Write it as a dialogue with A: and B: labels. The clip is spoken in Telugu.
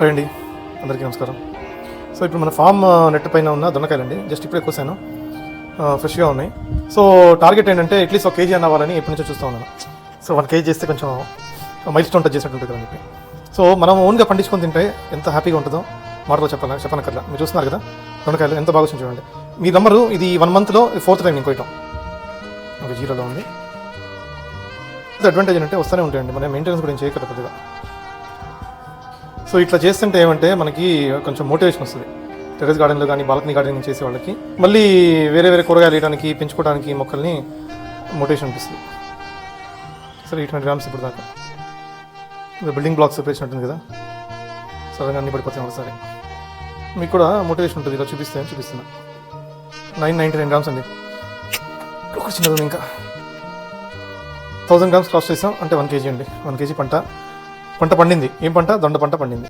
A: హాయ్ అండి, అందరికీ నమస్కారం. సో ఇప్పుడు మన ఫామ్ నెట్ పైన ఉన్న దొండకాయలండి, జస్ట్ ఇప్పుడే కోసాను, ఫ్రెష్గా ఉన్నాయి. సో టార్గెట్ ఏంటంటే అట్లీస్ట్ 1 కేజీ అవ్వాలని ఎప్పటి నుంచో చూస్తూ ఉన్నాను. సో 1 కేజీ చేస్తే కొంచెం మైల్ స్టోన్ టచ్ చేసినట్టు ఉంటుంది అని చెప్పి. సో మనం ఓన్గా పండించుకొని తింటే ఎంత హ్యాపీగా ఉంటుందో మాటలో చెప్పనక్కర్లా. మీరు చూస్తున్నారు కదా దొండకాయలు ఎంత బాగా వచ్చింది చూడండి. మీ నంబరు ఇది 1 మంత్లో 4th టైం నేను కోయటం. ఒక జీరోలో ఉంది. అడ్వాంటేజ్ ఏంటంటే వస్తూనే ఉంటాయండి, మనం మెయింటెనెన్స్ కూడా ఏం చేయగలరు పెద్దగా. సో ఇట్లా చేస్తుంటే ఏమంటే మనకి కొంచెం మోటివేషన్ వస్తుంది. టెర్రస్ గార్డెన్లో కానీ బాల్కనీ గార్డెనింగ్ చేసే వాళ్ళకి మళ్ళీ వేరే కూరగాయలు వేయడానికి, పెంచుకోవడానికి మొక్కల్ని మోటివేషన్ అనిపిస్తుంది. సరే 800 గ్రామ్స్ ఇప్పుడు దాకా బిల్డింగ్ బ్లాక్స్ ఉపయోగించినట్టుంది కదా, సడన్గా అన్ని పడిపోతాయి ఒకసారి. మీకు కూడా మోటివేషన్ ఉంటుంది ఇలా చూపిస్తున్నా. 999 గ్రామ్స్ అండి. ఒక చిన్నది ఇంకా 1000 గ్రామ్స్ క్రాస్ చేసాం అంటే 1 కేజీ అండి. 1 కేజీ పంట పండింది. ఏం పంట? దొండ పంట పండింది.